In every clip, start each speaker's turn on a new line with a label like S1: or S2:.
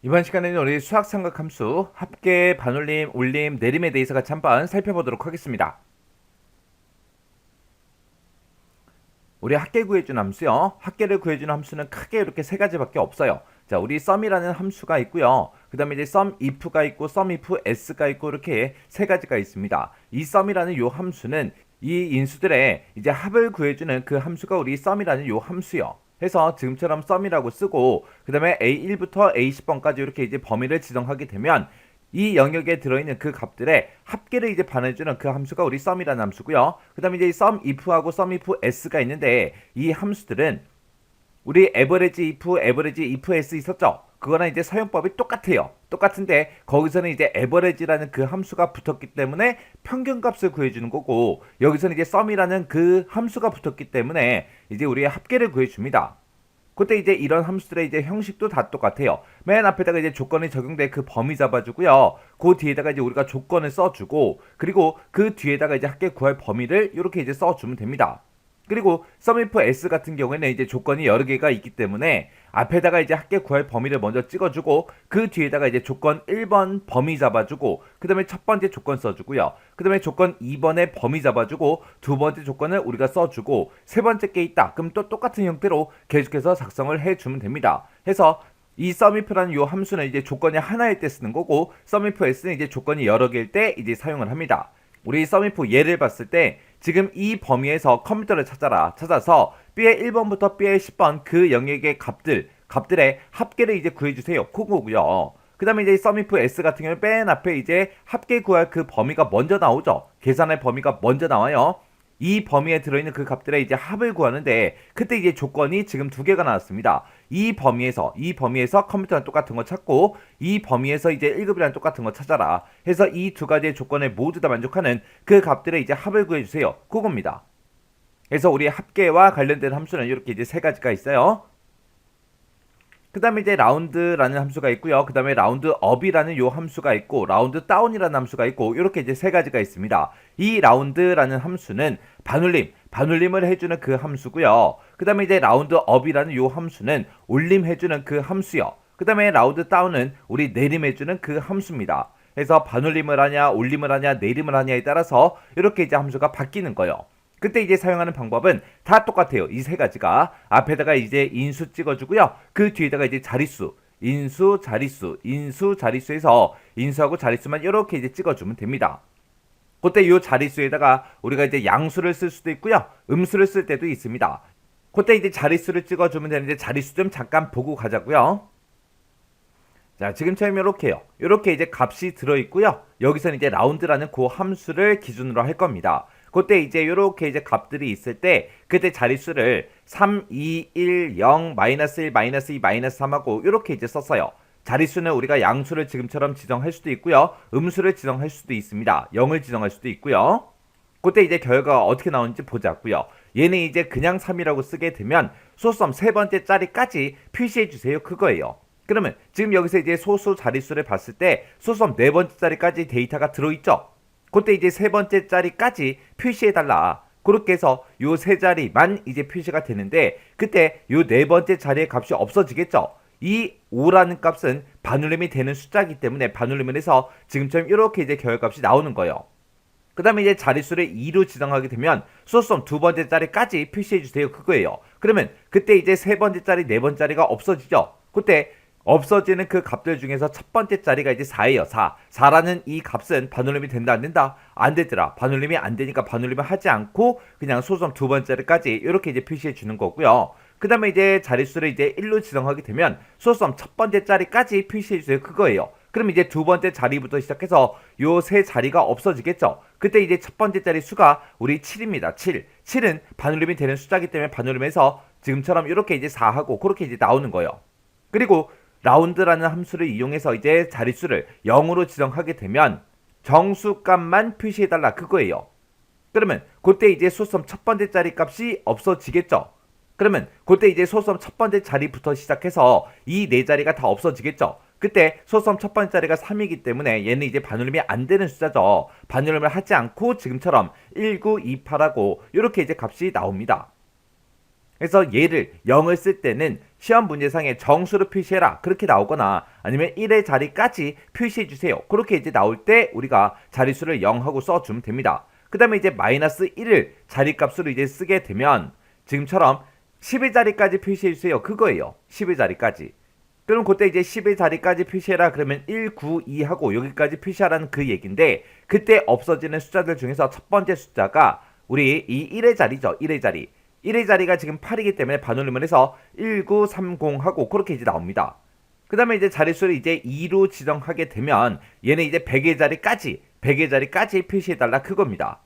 S1: 이번 시간에는 우리 수학삼각함수, 합계, 반올림, 올림, 내림에 대해서 같이 한번 살펴보도록 하겠습니다. 우리 합계 구해주는 함수요. 합계를 구해주는 함수는 크게 이렇게 세 가지밖에 없어요. 자, 우리 sum이라는 함수가 있고요. 그 다음에 이제 sum if가 있고 sum if s가 있고 이렇게 세 가지가 있습니다. 이 sum이라는 요 함수는 이 인수들의 이제 합을 구해주는 그 함수가 우리 sum이라는 요 함수요. 해서 지금처럼 sum이라고 쓰고 그 다음에 A1부터 A10번까지 이렇게 이제 범위를 지정하게 되면 이 영역에 들어있는 그 값들의 합계를 이제 반해주는 그 함수가 우리 sum이라는 함수고요. 그 다음에 이제 sum if하고 sum if s가 있는데 이 함수들은 우리 average if s 있었죠? 그거랑 이제 사용법이 똑같아요. 똑같은데 거기서는 이제 average라는 그 함수가 붙었기 때문에 평균값을 구해주는 거고 여기서는 이제 sum이라는 그 함수가 붙었기 때문에 이제 우리의 합계를 구해줍니다. 그때 이제 이런 함수들의 이제 형식도 다 똑같아요. 맨 앞에다가 이제 조건이 적용돼 그 범위 잡아주고요. 그 뒤에다가 이제 우리가 조건을 써주고 그리고 그 뒤에다가 이제 합계 구할 범위를 이렇게 이제 써주면 됩니다. 그리고 sumif s 같은 경우에는 이제 조건이 여러 개가 있기 때문에 앞에다가 이제 합계 구할 범위를 먼저 찍어주고 그 뒤에다가 이제 조건 1번 범위 잡아주고 그 다음에 첫 번째 조건 써주고요. 그 다음에 조건 2번에 범위 잡아주고 두 번째 조건을 우리가 써주고 세 번째 게 있다. 그럼 또 똑같은 형태로 계속해서 작성을 해주면 됩니다. 해서 이 sumif라는 요 함수는 이제 조건이 하나일 때 쓰는 거고 sumif s는 이제 조건이 여러 개일 때 이제 사용을 합니다. 우리 sumif 예를 봤을 때 지금 이 범위에서 컴퓨터를 찾아서 B의 1번부터 B의 10번 그 영역의 값들의 합계를 이제 구해주세요. 그거고요. 그 다음에 이제 sumif s 같은 경우는 맨 앞에 이제 합계 구할 그 범위가 먼저 나오죠. 계산할 범위가 먼저 나와요. 이 범위에 들어있는 그 값들의 이제 합을 구하는데 그때 이제 조건이 지금 두 개가 나왔습니다. 이 범위에서 컴퓨터랑 똑같은 거 찾고 이 범위에서 이제 1급이랑 똑같은 거 찾아라 해서 이 두 가지의 조건에 모두 다 만족하는 그 값들의 이제 합을 구해주세요. 그겁니다. 그래서 우리 합계와 관련된 함수는 이렇게 이제 세 가지가 있어요. 그 다음에 이제 라운드라는 함수가 있고요. 그 다음에 라운드 업이라는 요 함수가 있고 라운드 다운이라는 함수가 있고 이렇게 이제 세 가지가 있습니다. 이 라운드라는 함수는 반올림을 해주는 그 함수고요. 그 다음에 이제 라운드 업이라는 요 함수는 올림해주는 그 함수요. 그 다음에 라운드 다운은 우리 내림해주는 그 함수입니다. 그래서 반올림을 하냐 올림을 하냐 내림을 하냐에 따라서 이렇게 이제 함수가 바뀌는 거예요. 그때 이제 사용하는 방법은 다 똑같아요. 이 세 가지가 앞에다가 이제 인수 찍어주고요. 그 뒤에다가 이제 자릿수, 인수, 자릿수에서 인수하고 자릿수만 이렇게 이제 찍어주면 됩니다. 그때 이 자릿수에다가 우리가 이제 양수를 쓸 수도 있고요. 음수를 쓸 때도 있습니다. 그때 이제 자릿수를 찍어주면 되는데 자릿수 좀 잠깐 보고 가자고요. 자, 지금처럼 이렇게요. 이렇게 이제 값이 들어있고요. 여기서는 이제 라운드라는 그 함수를 기준으로 할 겁니다. 그때 이제 이렇게 이제 값들이 있을 때 그때 자릿수를 3, 2, 1, 0, 마이너스 1, 마이너스 2, 마이너스 3하고 이렇게 이제 썼어요. 자릿수는 우리가 양수를 지금처럼 지정할 수도 있고요. 음수를 지정할 수도 있습니다. 0을 지정할 수도 있고요. 그때 이제 결과가 어떻게 나오는지 보자고요. 얘는 이제 그냥 3이라고 쓰게 되면 소수점 세 번째 자리까지 표시해 주세요. 그거예요. 그러면 지금 여기서 이제 소수 자릿수를 봤을 때 소수점 네 번째 자리까지 데이터가 들어있죠. 그때 이제 세 번째 자리까지 표시해달라. 그렇게 해서 요 세 자리만 이제 표시가 되는데 그때 요 네 번째 자리의 값이 없어지겠죠. 이 5라는 값은 반올림이 되는 숫자이기 때문에 반올림을 해서 지금처럼 이렇게 이제 결과값이 나오는 거예요. 그 다음에 이제 자릿수를 2로 지정하게 되면 소수점 두 번째 자리까지 표시해주세요. 그거예요. 그러면 그때 이제 세 번째 자리, 네 번째 자리가 없어지죠. 그때 없어지는 그 값들 중에서 첫 번째 자리가 이제 4예요. 4. 4라는 이 값은 반올림이 된다 안 된다? 안 되더라. 반올림이 안 되니까 반올림을 하지 않고 그냥 소수점 두 번째 자리까지 이렇게 이제 표시해 주는 거고요. 그 다음에 이제 자릿수를 이제 1로 지정하게 되면 소수점 첫 번째 자리까지 표시해 주세요. 그거예요. 그럼 이제 두 번째 자리부터 시작해서 요 세 자리가 없어지겠죠. 그때 이제 첫 번째 자리 수가 우리 7입니다. 7. 7은 반올림이 되는 숫자이기 때문에 반올림해서 지금처럼 이렇게 이제 4하고 그렇게 이제 나오는 거예요. 그리고 라운드라는 함수를 이용해서 이제 자릿수를 0으로 지정하게 되면 정수값만 표시해달라 그거예요. 그러면 그때 이제 소수점 첫 번째 자리 값이 없어지겠죠. 그러면 그때 이제 소수점 첫 번째 자리부터 시작해서 이 네 자리가 다 없어지겠죠. 그때 소수점 첫 번째 자리가 3이기 때문에 얘는 이제 반올림이 안 되는 숫자죠. 반올림을 하지 않고 지금처럼 1928하고 이렇게 이제 값이 나옵니다. 그래서 얘를 0을 쓸 때는 시험 문제상에 정수로 표시해라 그렇게 나오거나 아니면 1의 자리까지 표시해 주세요. 그렇게 이제 나올 때 우리가 자릿수를 0하고 써주면 됩니다. 그 다음에 이제 마이너스 1을 자리값으로 이제 쓰게 되면 지금처럼 10의 자리까지 표시해 주세요. 그거예요. 10의 자리까지. 그럼 그때 이제 10의 자리까지 표시해라 그러면 1, 9, 2 하고 여기까지 표시하라는 그 얘기인데 그때 없어지는 숫자들 중에서 첫 번째 숫자가 우리 이 1의 자리죠. 1의 자리. 1의 자리가 지금 8이기 때문에 반올림을 해서 1930 하고 그렇게 이제 나옵니다. 그 다음에 이제 자릿수를 이제 2로 지정하게 되면 얘는 이제 100의 자리까지 표시해달라 그겁니다.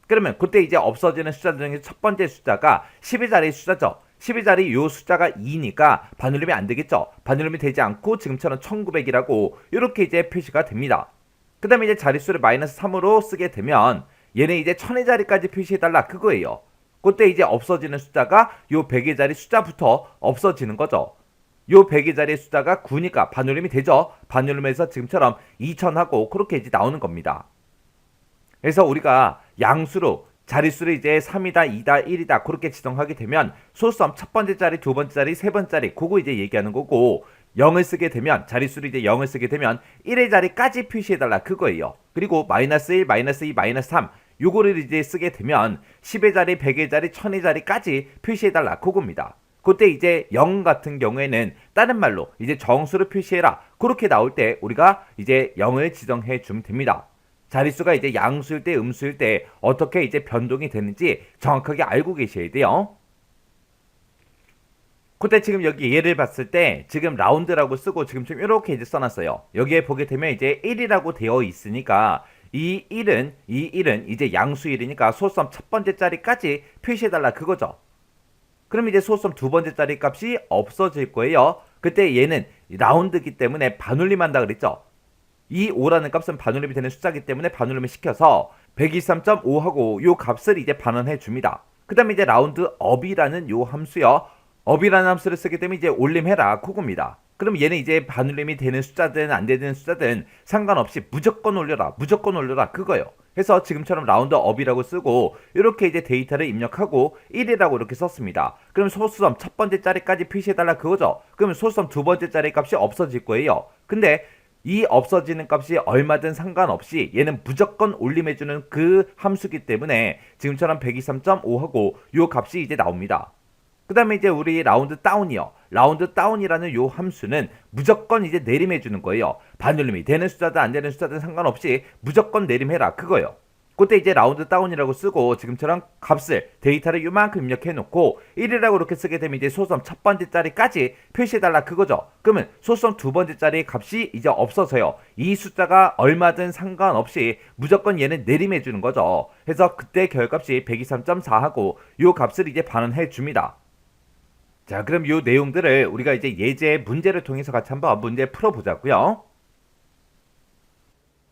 S1: 그러면 그때 이제 없어지는 숫자들 중에 첫 번째 숫자가 10의 자리 숫자죠. 10의 자리 요 숫자가 2니까 반올림이 안 되겠죠. 반올림이 되지 않고 지금처럼 1900이라고 이렇게 이제 표시가 됩니다. 그 다음에 이제 자릿수를 마이너스 3으로 쓰게 되면 얘는 이제 1000의 자리까지 표시해달라 그거예요. 그때 이제 없어지는 숫자가 요 100의 자리 숫자부터 없어지는 거죠. 요 100의 자리 숫자가 9니까 반올림이 되죠. 반올림에서 지금처럼 2000하고 그렇게 이제 나오는 겁니다. 그래서 우리가 양수로 자릿수를 이제 3이다, 2다, 1이다 그렇게 지정하게 되면 소수점 첫 번째 자리, 두 번째 자리, 세 번째 자리 그거 이제 얘기하는 거고 0을 쓰게 되면 자릿수를 이제 0을 쓰게 되면 1의 자리까지 표시해달라 그거예요. 그리고 마이너스 1, 마이너스 2, 마이너스 3 요거를 이제 쓰게 되면 10의 자리, 100의 자리, 1000의 자리까지 표시해달라 그겁니다. 그때 이제 0 같은 경우에는 다른 말로 이제 정수로 표시해라 그렇게 나올 때 우리가 이제 0을 지정해 주면 됩니다. 자릿수가 이제 양수일 때 음수일 때 어떻게 이제 변동이 되는지 정확하게 알고 계셔야 돼요. 그때 지금 여기 예를 봤을 때 지금 라운드라고 쓰고 지금 좀 이렇게 이제 써놨어요. 여기에 보게 되면 이제 1이라고 되어 있으니까 이 1은 이제 양수 1이니까 소수점 첫 번째 자리까지 표시해달라 그거죠. 그럼 이제 소수점 두 번째 자리 값이 없어질 거예요. 그때 얘는 라운드기 때문에 반올림한다 그랬죠. 이 5라는 값은 반올림이 되는 숫자이기 때문에 반올림을 시켜서 123.5하고 요 값을 이제 반환해 줍니다. 그 다음에 이제 라운드 업이라는 요 함수요. 업이라는 함수를 쓰게 되면 이제 올림해라 그겁니다. 그럼 얘는 이제 반올림이 되는 숫자든 안 되는 숫자든 상관없이 무조건 올려라 그거예요. 그래서 지금처럼 라운드 업이라고 쓰고 이렇게 이제 데이터를 입력하고 1이라고 이렇게 썼습니다. 그럼 소수점 첫 번째 자리까지 표시해달라 그거죠. 그러면 소수점 두 번째 자리 값이 없어질 거예요. 근데 이 없어지는 값이 얼마든 상관없이 얘는 무조건 올림해주는 그 함수기 때문에 지금처럼 123.5하고 요 값이 이제 나옵니다. 그 다음에 이제 우리 라운드 다운이요. 라운드 다운이라는 요 함수는 무조건 이제 내림해주는 거예요. 반올림이 되는 숫자든 안 되는 숫자든 상관없이 무조건 내림해라 그거예요. 그때 이제 라운드 다운이라고 쓰고 지금처럼 값을 데이터를 요만큼 입력해 놓고 1이라고 이렇게 쓰게 되면 이제 소수점 첫 번째 자리까지 표시해달라 그거죠. 그러면 소수점 두 번째 자리 값이 이제 없어서요. 이 숫자가 얼마든 상관없이 무조건 얘는 내림해 주는 거죠. 그래서 그때 결값이 123.4하고 요 값을 이제 반환해 줍니다. 자, 그럼 요 내용들을 우리가 이제 예제 문제를 통해서 같이 한번 문제 풀어보자고요.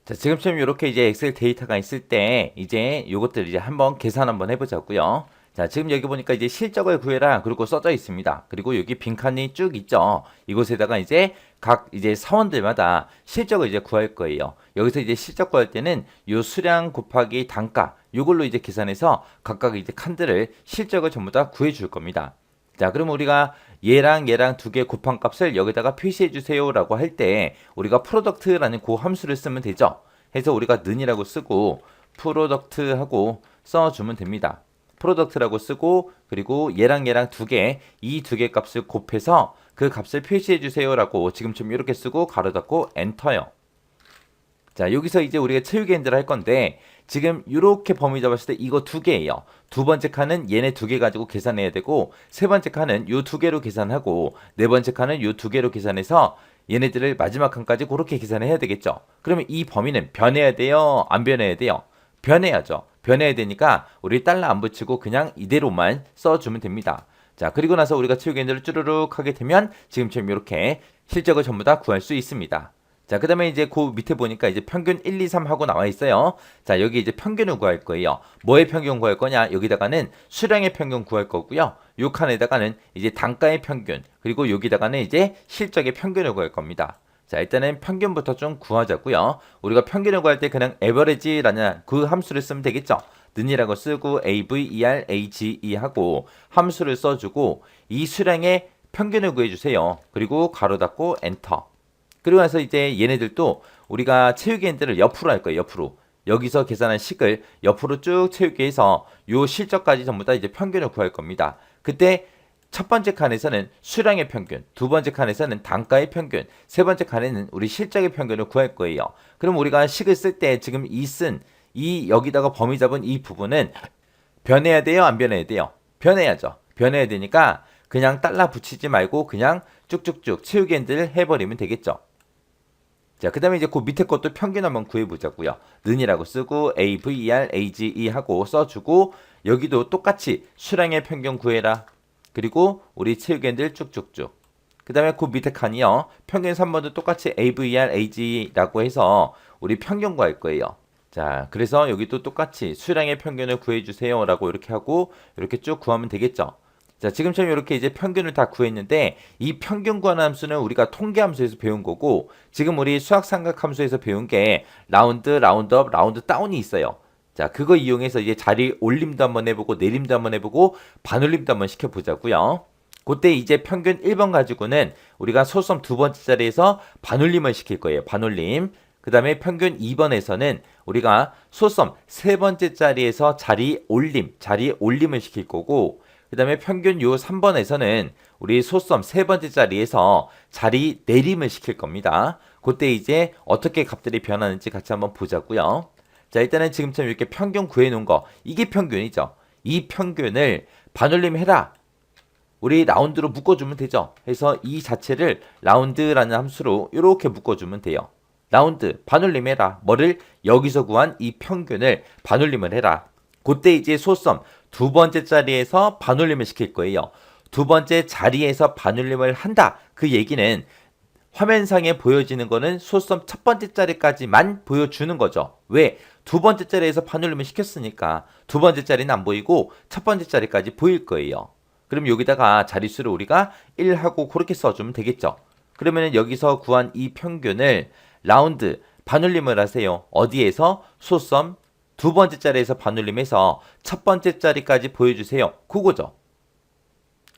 S1: 자, 지금처럼 이렇게 이제 엑셀 데이터가 있을 때 이제 요것들 이제 한번 계산 한번 해보자고요. 자, 지금 여기 보니까 이제 실적을 구해라 그리고 써져 있습니다. 그리고 여기 빈칸이 쭉 있죠. 이곳에다가 이제 각 이제 사원들마다 실적을 이제 구할 거예요. 여기서 이제 실적 구할 때는 요 수량 곱하기 단가 요걸로 이제 계산해서 각각 이제 칸들을 실적을 전부 다 구해 줄 겁니다. 자, 그럼 우리가 얘랑 두 개 곱한 값을 여기다가 표시해 주세요 라고 할 때 우리가 프로덕트라는 그 함수를 쓰면 되죠. 해서 우리가 는이라고 쓰고 프로덕트 하고 써주면 됩니다. 프로덕트라고 쓰고 그리고 얘랑 두 개, 이 두 개 값을 곱해서 그 값을 표시해 주세요 라고 지금처럼 이렇게 쓰고 가로 닫고 엔터요. 자, 여기서 이제 우리가 채우기 핸들을 할 건데 지금 이렇게 범위 잡았을 때 이거 두 개예요. 두 번째 칸은 얘네 두 개 가지고 계산해야 되고 세 번째 칸은 요 두 개로 계산하고 네 번째 칸은 요 두 개로 계산해서 얘네들을 마지막 칸까지 그렇게 계산해야 되겠죠. 그러면 이 범위는 변해야 돼요? 안 변해야 돼요? 변해야죠. 변해야 되니까 우리 달러 안 붙이고 그냥 이대로만 써주면 됩니다. 자, 그리고 나서 우리가 채우기 핸들을 쭈르륵 하게 되면 지금처럼 이렇게 실적을 전부 다 구할 수 있습니다. 자, 그 다음에 이제 그 밑에 보니까 이제 평균 1, 2, 3 하고 나와 있어요. 자, 여기 이제 평균을 구할 거예요. 뭐의 평균 구할 거냐? 여기다가는 수량의 평균 구할 거고요. 요 칸에다가는 이제 단가의 평균, 그리고 여기다가는 이제 실적의 평균을 구할 겁니다. 자, 일단은 평균부터 좀 구하자고요. 우리가 평균을 구할 때 그냥 average라는 그 함수를 쓰면 되겠죠. 는이라고 쓰고 AVERAGE 하고 함수를 써주고 이 수량의 평균을 구해주세요. 그리고 가로 닫고 엔터. 그리고 나서 이제 얘네들도 우리가 채우기 엔드를 옆으로 할 거예요. 옆으로. 여기서 계산한 식을 옆으로 쭉 채우기 해서 요 실적까지 전부 다 이제 평균을 구할 겁니다. 그때 첫 번째 칸에서는 수량의 평균, 두 번째 칸에서는 단가의 평균, 세 번째 칸에는 우리 실적의 평균을 구할 거예요. 그럼 우리가 식을 쓸 때 지금 이 여기다가 범위 잡은 이 부분은 변해야 돼요? 안 변해야 돼요? 변해야죠. 변해야 되니까 그냥 달러 붙이지 말고 그냥 쭉쭉쭉 채우기 엔드를 해버리면 되겠죠. 자, 그 다음에 이제 그 밑에 것도 평균 한번 구해보자고요. 는이라고 쓰고 AVERAGE 하고 써주고 여기도 똑같이 수량의 평균 구해라. 그리고 우리 채우기 엔드 쭉쭉쭉. 그 다음에 그 밑에 칸이요. 평균 3번도 똑같이 AVERAGE라고 해서 우리 평균 구할 거예요. 자, 그래서 여기도 똑같이 수량의 평균을 구해주세요 라고 이렇게 하고 이렇게 쭉 구하면 되겠죠. 자, 지금처럼 이렇게 이제 평균을 다 구했는데 이 평균 구하는 함수는 우리가 통계 함수에서 배운 거고 지금 우리 수학 삼각 함수에서 배운 게 라운드, 라운드업, 라운드 다운이 있어요. 자, 그거 이용해서 이제 자리 올림도 한번 해보고 내림도 한번 해보고 반올림도 한번 시켜보자고요. 그때 이제 평균 1번 가지고는 우리가 소수점 두 번째 자리에서 반올림을 시킬 거예요. 반올림. 그 다음에 평균 2번에서는 우리가 소수점 세 번째 자리에서 자리 올림을 시킬 거고 그 다음에 평균 요 3번에서는 우리 소수점 세 번째 자리에서 자리 내림을 시킬 겁니다. 그때 이제 어떻게 값들이 변하는지 같이 한번 보자고요. 자, 일단은 지금처럼 이렇게 평균 구해놓은 거 이게 평균이죠. 이 평균을 반올림 해라. 우리 라운드로 묶어주면 되죠. 그래서 이 자체를 라운드라는 함수로 이렇게 묶어주면 돼요. 라운드 반올림 해라. 뭐를 여기서 구한 이 평균을 반올림을 해라. 그때 이제 소수점 두 번째 자리에서 반올림을 시킬 거예요. 두 번째 자리에서 반올림을 한다. 그 얘기는 화면상에 보여지는 거는 소수점 첫 번째 자리까지만 보여주는 거죠. 왜? 두 번째 자리에서 반올림을 시켰으니까 두 번째 자리는 안 보이고 첫 번째 자리까지 보일 거예요. 그럼 여기다가 자릿수를 우리가 1하고 그렇게 써주면 되겠죠. 그러면 여기서 구한 이 평균을 라운드 반올림을 하세요. 어디에서? 소수점 두 번째 자리에서 반올림해서 첫 번째 자리까지 보여주세요. 그거죠.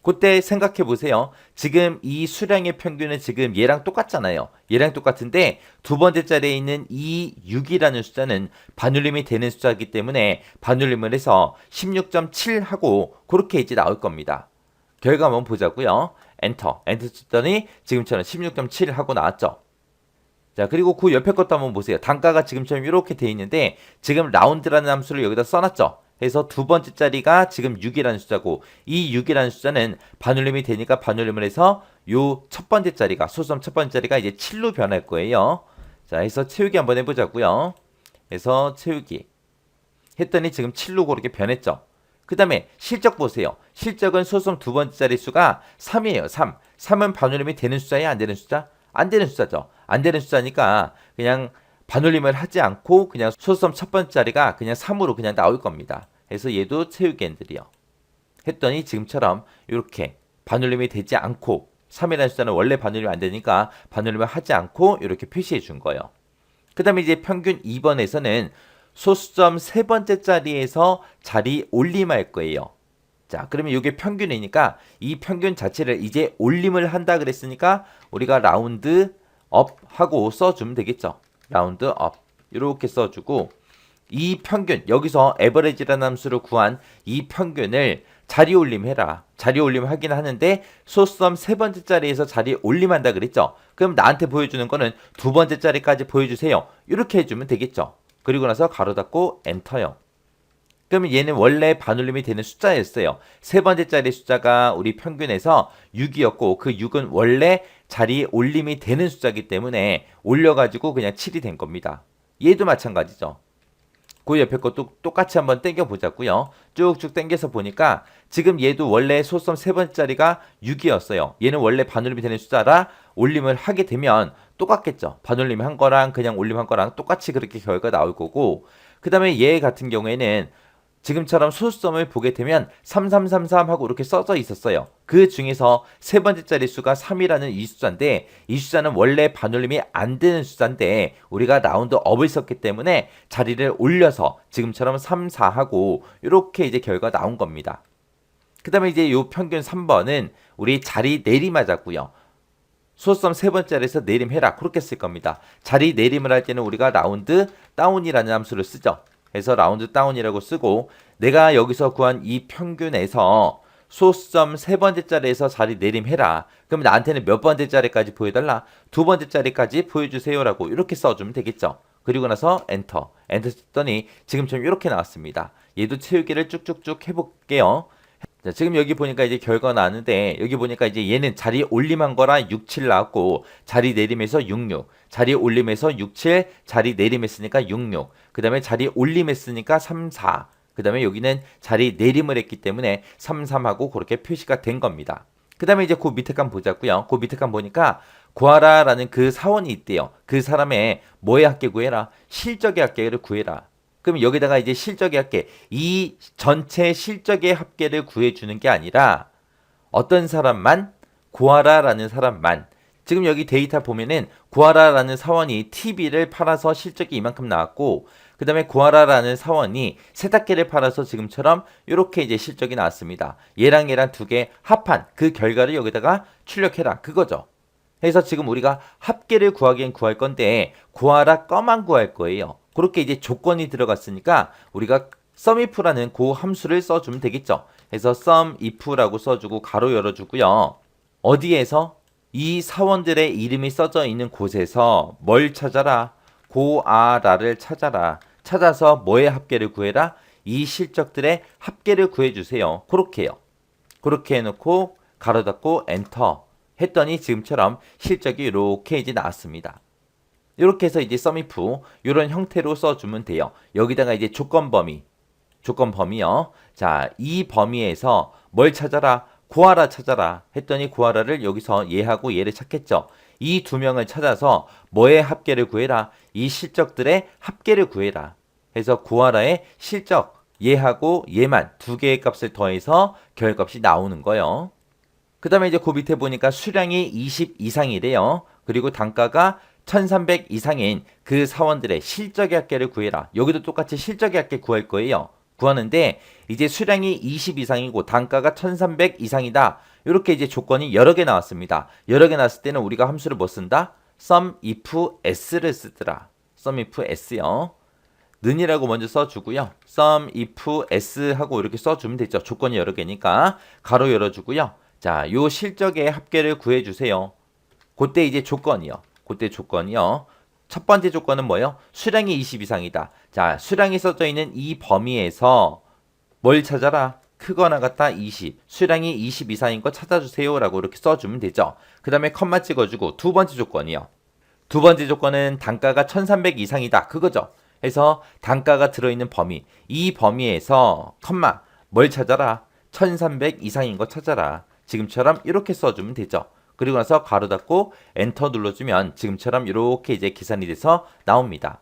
S1: 그때 생각해 보세요. 지금 이 수량의 평균은 지금 얘랑 똑같잖아요. 얘랑 똑같은데 두 번째 자리에 있는 이 6이라는 숫자는 반올림이 되는 숫자이기 때문에 반올림을 해서 16.7 하고 그렇게 이제 나올 겁니다. 결과 한번 보자고요. 엔터 쳤더니 지금처럼 16.7 하고 나왔죠. 자, 그리고 그 옆에 것도 한번 보세요. 단가가 지금처럼 이렇게 돼 있는데 지금 라운드라는 함수를 여기다 써놨죠. 그래서 두 번째 자리가 지금 6이라는 숫자고 이 6이라는 숫자는 반올림이 되니까 반올림을 해서 요 첫 번째 자리가 소수점 첫 번째 자리가 이제 7로 변할 거예요. 자, 해서 채우기 한번 해보자고요. 해서 채우기 했더니 지금 7로 그렇게 변했죠. 그 다음에 실적 보세요. 실적은 소수점 두 번째 자리 수가 3이에요. 3. 3은 반올림이 되는 숫자예요? 안 되는 숫자? 안 되는 숫자죠. 안 되는 숫자니까 그냥 반올림을 하지 않고 그냥 소수점 첫 번째 자리가 그냥 3으로 그냥 나올 겁니다. 그래서 얘도 채우기 엔들이요. 했더니 지금처럼 이렇게 반올림이 되지 않고 3이라는 숫자는 원래 반올림이 안 되니까 반올림을 하지 않고 이렇게 표시해 준 거예요. 그 다음에 이제 평균 2번에서는 소수점 세 번째 자리에서 자리 올림할 거예요. 자, 그러면 이게 평균이니까 이 평균 자체를 이제 올림을 한다 그랬으니까 우리가 라운드 업 하고 써주면 되겠죠. 라운드 업 이렇게 써주고 이 평균 여기서 에버리지라는 함수로 구한 이 평균을 자리 올림해라. 자리 올림 하긴 하는데 소수점 세 번째 자리에서 자리 올림한다 그랬죠. 그럼 나한테 보여주는 거는 두 번째 자리까지 보여주세요. 이렇게 해주면 되겠죠. 그리고 나서 가로 닫고 엔터요. 그러면 얘는 원래 반올림이 되는 숫자였어요. 세 번째 자리 숫자가 우리 평균에서 6이었고 그 6은 원래 자리 올림이 되는 숫자이기 때문에 올려가지고 그냥 7이 된 겁니다. 얘도 마찬가지죠. 그 옆에 것도 똑같이 한번 땡겨 보자고요. 쭉쭉 땡겨서 보니까 지금 얘도 원래 소수점 세 번째 자리가 6이었어요. 얘는 원래 반올림이 되는 숫자라 올림을 하게 되면 똑같겠죠. 반올림 한 거랑 그냥 올림 한 거랑 똑같이 그렇게 결과가 나올 거고 그 다음에 얘 같은 경우에는 지금처럼 소수점을 보게 되면 3333 하고 이렇게 써져 있었어요. 그 중에서 세 번째 자릿수가 3이라는 이 숫자인데 이 숫자는 원래 반올림이 안 되는 숫자인데 우리가 라운드 업을 썼기 때문에 자리를 올려서 지금처럼 3, 4하고 이렇게 이제 결과 나온 겁니다. 그 다음에 이제 요 평균 3번은 우리 자리 내림하자고요. 소수점 세 번째 자리에서 내림해라 그렇게 쓸 겁니다. 자리 내림을 할 때는 우리가 라운드 다운이라는 함수를 쓰죠. 그래서 라운드 다운이라고 쓰고 내가 여기서 구한 이 평균에서 소수점 세 번째 자리에서 자리 내림해라. 그럼 나한테는 몇 번째 자리까지 보여달라? 두 번째 자리까지 보여주세요라고 이렇게 써주면 되겠죠. 그리고 나서 엔터 쳤더니 지금처럼 이렇게 나왔습니다. 얘도 채우기를 쭉쭉쭉 해볼게요. 자, 지금 여기 보니까 이제 결과가 나왔는데 여기 보니까 이제 얘는 자리 올림한 거라 6, 7 나왔고 자리 내림에서 6, 6 자리 올림에서 6, 7 자리 내림했으니까 6, 6 그 다음에 자리 올림했으니까 3, 4 그 다음에 여기는 자리 내림을 했기 때문에 3, 3하고 그렇게 표시가 된 겁니다. 그 다음에 이제 그 밑에 칸 보자고요. 그 밑에 칸 보니까 구하라 라는 그 사원이 있대요. 그 사람의 뭐의 합계 구해라? 실적의 합계를 구해라. 그럼 여기다가 이제 실적의 합계, 이 전체 실적의 합계를 구해주는 게 아니라 어떤 사람만, 구하라라는 사람만. 지금 여기 데이터 보면은 구하라라는 사원이 TV를 팔아서 실적이 이만큼 나왔고 그 다음에 구하라라는 사원이 세탁기를 팔아서 지금처럼 이렇게 이제 실적이 나왔습니다. 얘랑 얘랑 두 개 합한 그 결과를 여기다가 출력해라 그거죠. 그래서 지금 우리가 합계를 구하기엔 구할 건데 구하라 거만 구할 거예요. 그렇게 이제 조건이 들어갔으니까 우리가 sumif라는 그 함수를 써주면 되겠죠. 그래서 sumif라고 써주고 가로 열어주고요. 어디에서? 이 사원들의 이름이 써져 있는 곳에서 뭘 찾아라? 고아라를 찾아라. 찾아서 뭐의 합계를 구해라? 이 실적들의 합계를 구해주세요. 그렇게 해요. 그렇게 해놓고 가로 닫고 엔터 했더니 지금처럼 실적이 이렇게 이제 나왔습니다. 이렇게 해서 이제 sumif 이런 형태로 써주면 돼요. 여기다가 이제 조건 범위요. 자, 이 범위에서 뭘 찾아라? 구하라 찾아라 했더니 구하라를 여기서 얘하고 얘를 찾겠죠. 이 두 명을 찾아서 뭐의 합계를 구해라? 이 실적들의 합계를 구해라. 해서 구하라의 실적 얘하고 얘만 두 개의 값을 더해서 결값이 나오는 거예요. 그 다음에 이제 그 밑에 보니까 수량이 20 이상이래요. 그리고 단가가 1300 이상인 그 사원들의 실적의 합계를 구해라. 여기도 똑같이 실적의 합계 구할 거예요. 구하는데 이제 수량이 20 이상이고 단가가 1300 이상이다. 이렇게 이제 조건이 여러 개 나왔습니다. 여러 개 나왔을 때는 우리가 함수를 뭐 쓴다? sumif s를 쓰더라. sumif s요. 는이라고 먼저 써주고요. sumif s 하고 이렇게 써주면 되죠. 조건이 여러 개니까 가로 열어주고요. 자, 요 실적의 합계를 구해주세요. 그때 이제 조건이요. 첫 번째 조건은 뭐예요? 수량이 20 이상이다. 자, 수량이 써져 있는 이 범위에서 뭘 찾아라? 크거나 같다 20. 수량이 20 이상인 거 찾아주세요. 라고 이렇게 써주면 되죠. 그 다음에 컴마 찍어주고 두 번째 조건이요. 두 번째 조건은 단가가 1300 이상이다. 그거죠. 그래서 단가가 들어있는 범위. 이 범위에서 컴마 뭘 찾아라? 1300 이상인 거 찾아라. 지금처럼 이렇게 써주면 되죠. 그리고 나서 가로 닫고 엔터 눌러주면 지금처럼 이렇게 이제 계산이 돼서 나옵니다.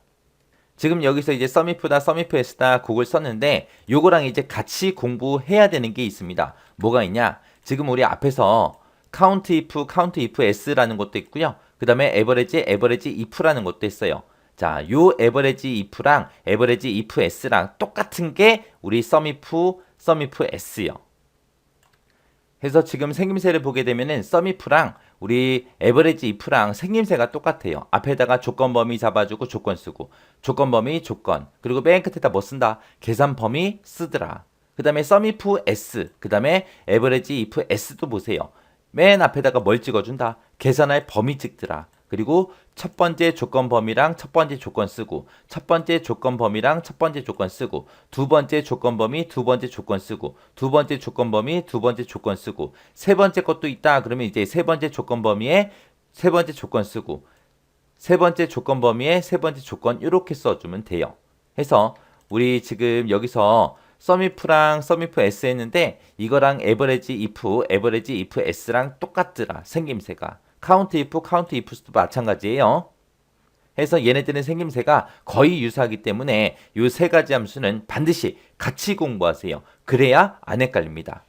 S1: 지금 여기서 이제 sumif다, sumifs다 그걸 썼는데 요거랑 이제 같이 공부해야 되는 게 있습니다. 뭐가 있냐? 지금 우리 앞에서 count if s라는 것도 있고요. 그 다음에 average if라는 것도 있어요. 자, 요 average if랑 average if s랑 똑같은 게 우리 sumif s요. 해서 지금 생김새를 보게 되면은 sumif랑 우리 average if랑 생김새가 똑같아요. 앞에다가 조건 범위 잡아주고 조건 쓰고 조건 범위 조건 그리고 맨 끝에다 뭐 쓴다? 계산 범위 쓰더라. 그 다음에 sumif s 그 다음에 average if s도 보세요. 맨 앞에다가 뭘 찍어준다? 계산할 범위 찍더라. 그리고 첫 번째 조건 범위랑 첫 번째 조건 쓰고 첫 번째 조건 범위랑 첫 번째 조건 쓰고 두 번째 조건 범위 두 번째 조건 쓰고 두 번째 조건 범위 두 번째 조건 쓰고 세 번째 것도 있다. 그러면 이제 세 번째 조건 범위에 세 번째 조건 쓰고 세 번째 조건 범위에 세 번째 조건 이렇게 써주면 돼요. 해서 우리 지금 여기서 sumif랑 sumif s 했는데 이거랑 average if s랑 똑같더라. 생김새가. count if도 마찬가지예요. 해서 얘네들은 생김새가 거의 유사하기 때문에 이 세 가지 함수는 반드시 같이 공부하세요. 그래야 안 헷갈립니다.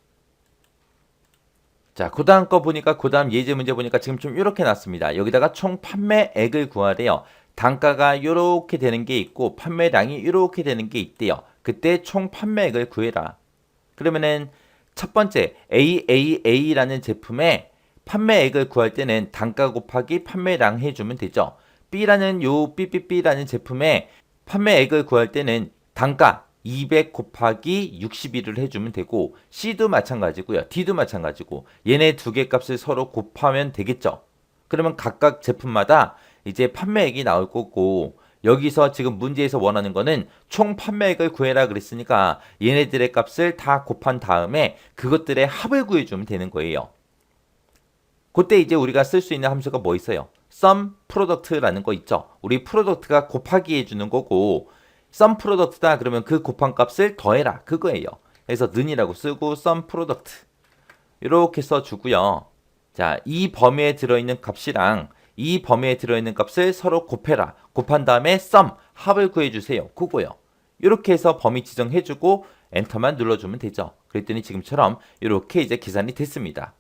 S1: 자, 그 다음 거 보니까, 그 다음 예제 문제 보니까 지금 좀 이렇게 났습니다. 여기다가 총 판매액을 구하래요. 단가가 이렇게 되는 게 있고 판매량이 이렇게 되는 게 있대요. 그때 총 판매액을 구해라. 그러면은 첫 번째 AAA라는 제품의 판매액을 구할 때는 단가 곱하기 판매량 해주면 되죠. B라는 요 BBB라는 제품의 판매액을 구할 때는 단가 200 곱하기 61을 해주면 되고 C도 마찬가지고요. D도 마찬가지고 얘네 두 개 값을 서로 곱하면 되겠죠. 그러면 각각 제품마다 이제 판매액이 나올 거고 여기서 지금 문제에서 원하는 거는 총 판매액을 구해라 그랬으니까 얘네들의 값을 다 곱한 다음에 그것들의 합을 구해주면 되는 거예요. 그때 이제 우리가 쓸 수 있는 함수가 뭐 있어요? sum product라는 거 있죠. 우리 프로덕트가 곱하기 해주는 거고 sum product다 그러면 그 곱한 값을 더해라 그거예요. 그래서 는이라고 쓰고 sum product 이렇게 써주고요. 자, 이 범위에 들어있는 값이랑 이 범위에 들어있는 값을 서로 곱해라. 곱한 다음에 sum 합을 구해주세요. 그거요. 이렇게 해서 범위 지정해주고 엔터만 눌러주면 되죠. 그랬더니 지금처럼 이렇게 이제 계산이 됐습니다.